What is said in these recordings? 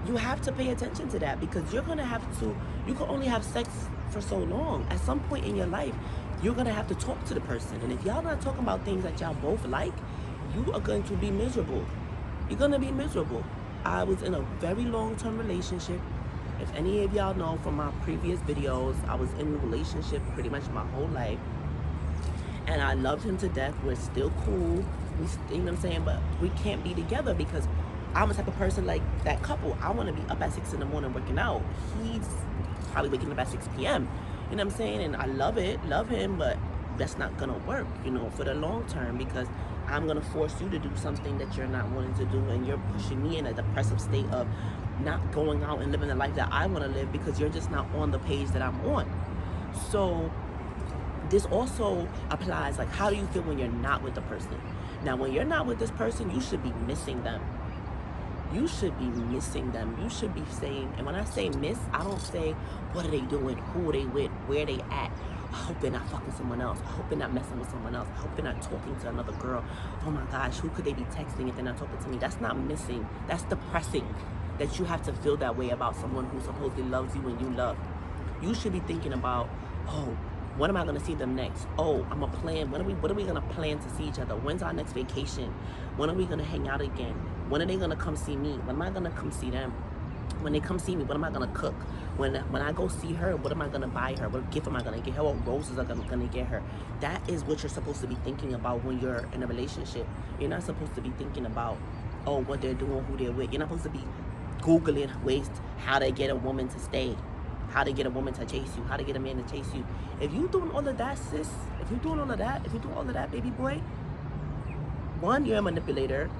You have to pay attention to that, because you're going to have to, you can only have sex for so long. At some point in your life, you're going to have to talk to the person. And if y'all not talking about things that y'all both like, you are going to be miserable. You're going to be miserable. I was in a very long-term relationship. If any of y'all know from my previous videos, I was in a relationship pretty much my whole life. And I loved him to death. We're still cool. You know what I'm saying? But we can't be together because I'm the type of person like that couple. I want to be up at 6 in the morning working out. He's probably waking up at 6 p.m. You know what I'm saying? And I love him, but that's not going to work, for the long term, because I'm going to force you to do something that you're not wanting to do, and you're pushing me in a depressive state of not going out and living the life that I want to live because you're just not on the page that I'm on. So this also applies, like, how do you feel when you're not with the person? Now, when you're not with this person, you should be missing them. You should be missing them. You should be saying, and when I say miss, I don't say, what are they doing? Who are they with? Where are they at? I hope they're not fucking someone else. I hope they're not messing with someone else. I hope they're not talking to another girl. Oh my gosh, who could they be texting if they're not talking to me? That's not missing. That's depressing, that you have to feel that way about someone who supposedly loves you and you love. You should be thinking about, oh, when am I going to see them next? Oh, I'm going to plan. What are we going to plan to see each other? When's our next vacation? When are we going to hang out again? When are they going to come see me? When am I going to come see them? When they come see me, what am I going to cook? When I go see her, what am I going to buy her? What gift am I going to get her? What roses am I going to get her? That is what you're supposed to be thinking about when you're in a relationship. You're not supposed to be thinking about, oh, what they're doing, who they're with. You're not supposed to be Googling ways how to get a woman to stay, how to get a woman to chase you, how to get a man to chase you. If you doing all of that, sis, if you doing all of that, baby boy, one, you're a manipulator.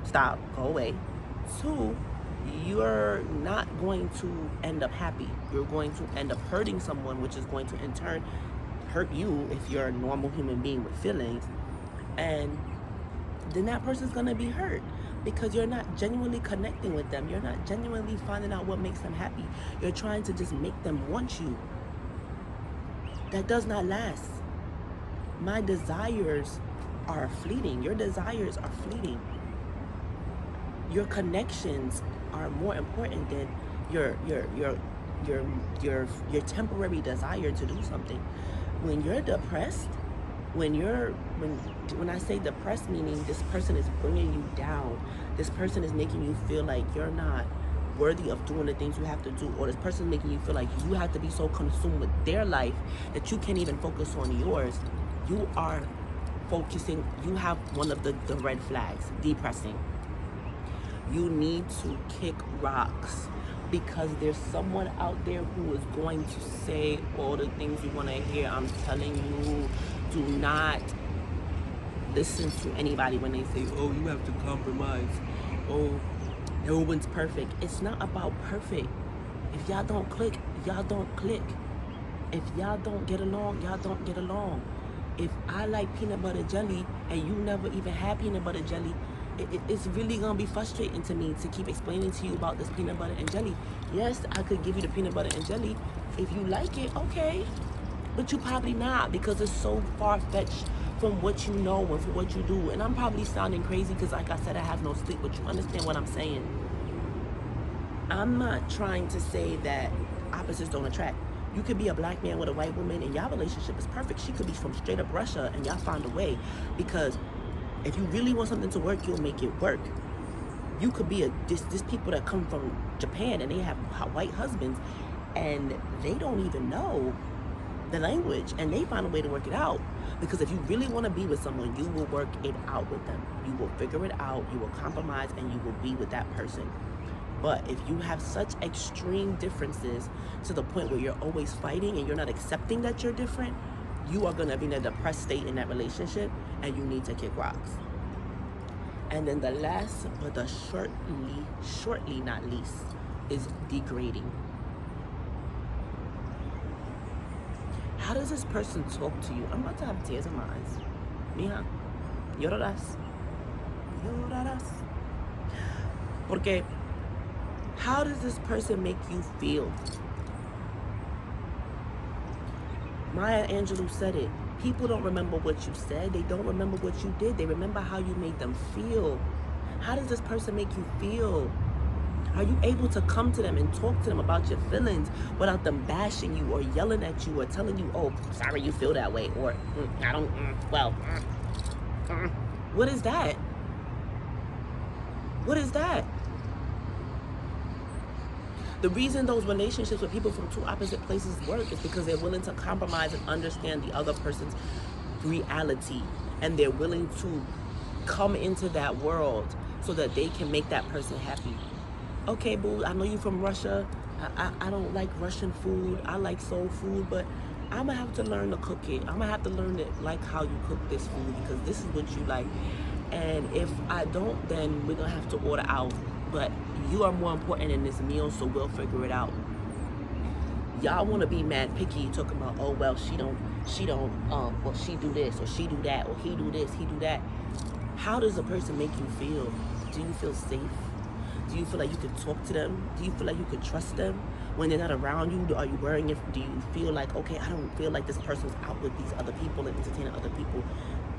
Stop, go away. Two, you're not going to end up happy. You're going to end up hurting someone, which is going to in turn hurt you if you're a normal human being with feelings. And then that person's gonna be hurt because you're not genuinely connecting with them. You're not genuinely finding out what makes them happy. You're trying to just make them want you. That does not last. My desires are fleeting. Your desires are fleeting. Your connections are more important than your temporary desire to do something. When you're depressed, when I say depressed, meaning this person is bringing you down, this person is making you feel like you're not worthy of doing the things you have to do, or this person is making you feel like you have to be so consumed with their life that you can't even focus on yours, you are focusing, you have one of the red flags, depressing. You need to kick rocks, because there's someone out there who is going to say all the things you want to hear. I'm telling you, do not listen to anybody when they say, oh, you have to compromise. Oh, no one's perfect. It's not about perfect. If y'all don't click, y'all don't click. If y'all don't get along, y'all don't get along. If I like peanut butter jelly and you never even had peanut butter jelly, it's really gonna be frustrating to me to keep explaining to you about this peanut butter and jelly. Yes, I could give you the peanut butter and jelly. If you like it, okay. But you probably not, because it's so far-fetched from what you know and from what you do. And I'm probably sounding crazy because, like I said, I have no sleep, but you understand what I'm saying. I'm not trying to say that opposites don't attract. You could be a black man with a white woman and y'all relationship is perfect. She could be from straight up Russia and y'all find a way, because if you really want something to work, you'll make it work. You could be this people that come from Japan and they have white husbands and they don't even know the language and they find a way to work it out. Because if you really want to be with someone, you will work it out with them. You will figure it out, you will compromise, and you will be with that person. But if you have such extreme differences to the point where you're always fighting and you're not accepting that you're different, you are going to be in a depressed state in that relationship, and you need to kick rocks. And then the last, but the shortly not least, is degrading. How does this person talk to you? I'm about to have tears in my eyes. Mija, llorarás. Llorarás. Porque how does this person make you feel? Maya Angelou said it. People don't remember what you said. They don't remember what you did. They remember how you made them feel. How does this person make you feel? Are you able to come to them and talk to them about your feelings without them bashing you or yelling at you or telling you, oh, sorry you feel that way, or I don't, what is that? What is that? The reason those relationships with people from two opposite places work is because they're willing to compromise and understand the other person's reality, and they're willing to come into that world so that they can make that person happy. Okay, boo, I know you from Russia. I don't like Russian food. I like soul food, but I'm gonna have to learn to cook it. I'm gonna have to learn to like how you cook this food because this is what you like. And if I don't, then we're gonna have to order out. But you are more important in this meal, so we'll figure it out. Y'all want to be mad picky, talking about, oh well, she don't, well, she do this or she do that or he do this, he do that. How does a person make you feel? Do you feel safe? Do you feel like you could talk to them? Do you feel like you could trust them when they're not around you? Are you worrying if, do you feel like, okay, I don't feel like this person's out with these other people and entertaining other people?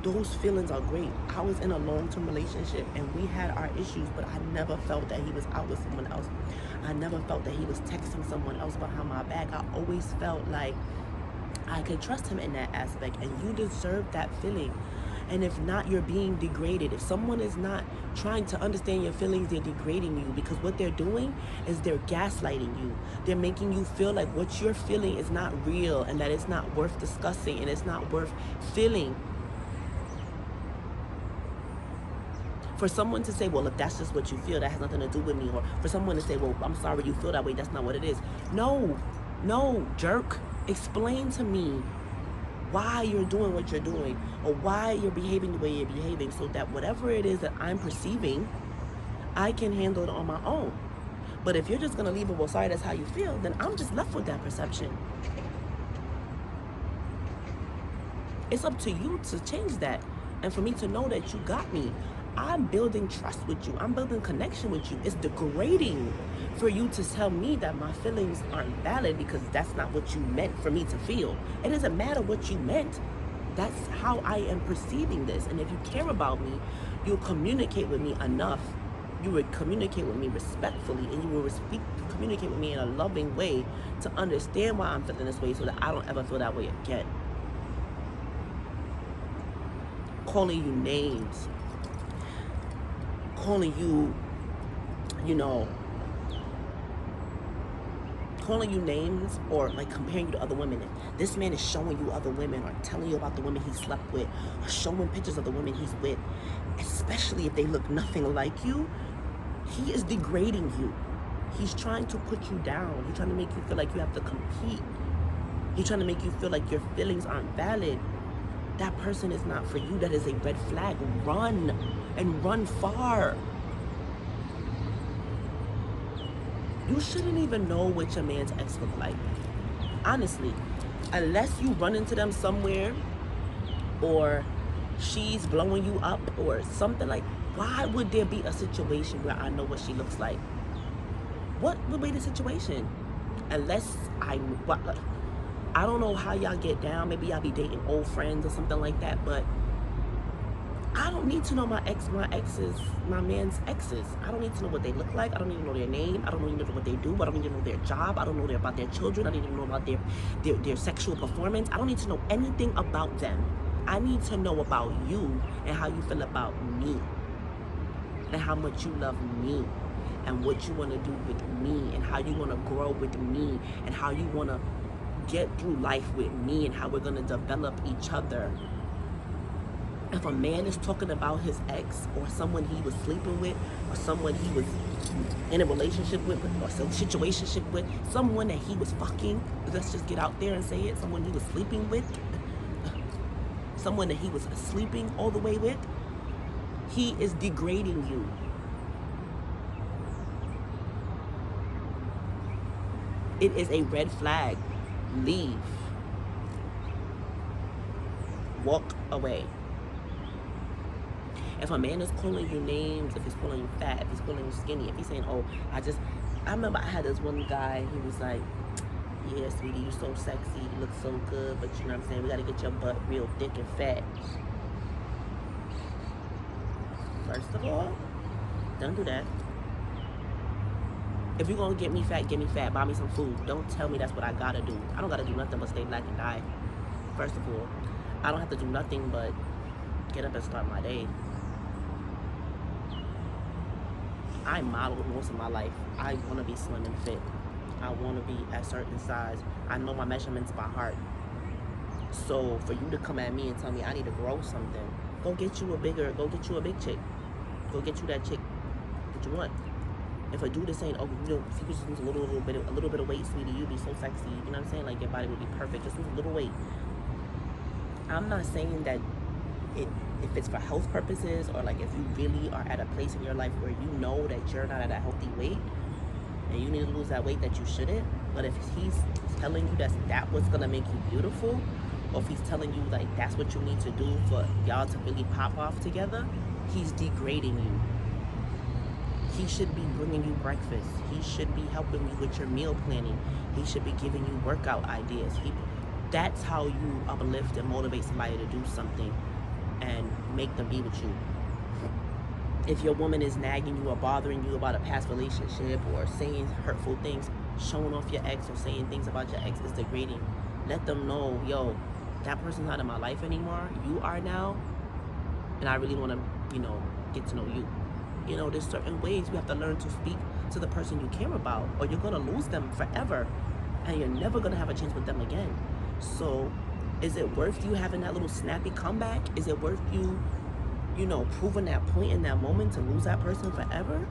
Those feelings are great. I was in a long-term relationship and we had our issues, but I never felt that he was out with someone else. I never felt that he was texting someone else behind my back. I always felt like I could trust him in that aspect, and you deserve that feeling. And if not, you're being degraded. If someone is not trying to understand your feelings, they're degrading you, because what they're doing is they're gaslighting you. They're making you feel like what you're feeling is not real and that it's not worth discussing and it's not worth feeling. For someone to say, well, if that's just what you feel, that has nothing to do with me. Or for someone to say, well, I'm sorry you feel that way, that's not what it is. No, jerk. Explain to me why you're doing what you're doing, or why you're behaving the way you're behaving, so that whatever it is that I'm perceiving, I can handle it on my own. But if you're just gonna leave it, well, sorry, that's how you feel, then I'm just left with that perception. It's up to you to change that, and for me to know that you got me. I'm building trust with you. I'm building connection with you. It's degrading for you to tell me that my feelings aren't valid because that's not what you meant for me to feel. It doesn't matter what you meant. That's how I am perceiving this. And if you care about me, you'll communicate with me enough. You would communicate with me respectfully, and you will communicate with me in a loving way to understand why I'm feeling this way, so that I don't ever feel that way again. Calling you names, calling you, calling you names, or like comparing you to other women. If this man is showing you other women, or telling you about the women he slept with, or showing pictures of the women he's with, especially if they look nothing like you, he is degrading you. He's trying to put you down. He's trying to make you feel like you have to compete. He's trying to make you feel like your feelings aren't valid. That person is not for you. That is a red flag. Run, and run far. You shouldn't even know what your man's ex look like. Honestly, unless you run into them somewhere, or she's blowing you up or something, like, why would there be a situation where I know what she looks like? What would be the situation? Unless I don't know how y'all get down. Maybe y'all be dating old friends or something like that, but I don't need to know my man's exes. I don't need to know what they look like. I don't need to know their name. I don't need to know what they do. I don't need to know their job. I don't know about their children. I don't need to know about their sexual performance. I don't need to know anything about them. I need to know about you and how you feel about me, and how much you love me, and what you want to do with me, and how you want to grow with me, and how you want to get through life with me, and how we're going to develop each other. If a man is talking about his ex, or someone he was sleeping with, or someone he was in a relationship with, or some situationship with, someone that he was fucking, let's just get out there and say it, someone he was sleeping with, someone that he was sleeping all the way with, he is degrading you. It is a red flag. Leave. Walk away. If a man is calling you names, if he's calling you fat, if he's calling you skinny, if he's saying, oh, I remember I had this one guy, he was like, yeah, sweetie, you so sexy, you look so good, but you know what I'm saying, we gotta get your butt real thick and fat. First of all, don't do that. If you're gonna get me fat, get me fat. Buy me some food. Don't tell me that's what I gotta do. I don't gotta do nothing but stay black and die. First of all, I don't have to do nothing but get up and start my day. I modeled most of my life. I want to be slim and fit. I want to be a certain size. I know my measurements by heart. So for you to come at me and tell me I need to grow something, go get you a big chick. Go get you that chick that you want. If a dude is saying, oh, you know, if you could just lose a little bit of weight, sweetie, you'd be so sexy. You know what I'm saying? Like your body would be perfect. Just lose a little weight. I'm not saying that if it's for health purposes, or like if you really are at a place in your life where you know that you're not at a healthy weight and you need to lose that weight that you shouldn't. But if he's telling you that what's gonna make you beautiful, or if he's telling you like that's what you need to do for y'all to really pop off together, he's degrading you. He should be bringing you breakfast. He should be helping you with your meal planning. He should be giving you workout ideas. That's how you uplift and motivate somebody to do something and make them be with you. If your woman is nagging you or bothering you about a past relationship or saying hurtful things, showing off your ex or saying things about your ex is degrading, let them know, yo, that person's not in my life anymore. You are now. And I really want to, get to know you. There's certain ways you have to learn to speak to the person you care about, or you're going to lose them forever. And you're never going to have a chance with them again. So is it worth you having that little snappy comeback? Is it worth you, proving that point in that moment to lose that person forever?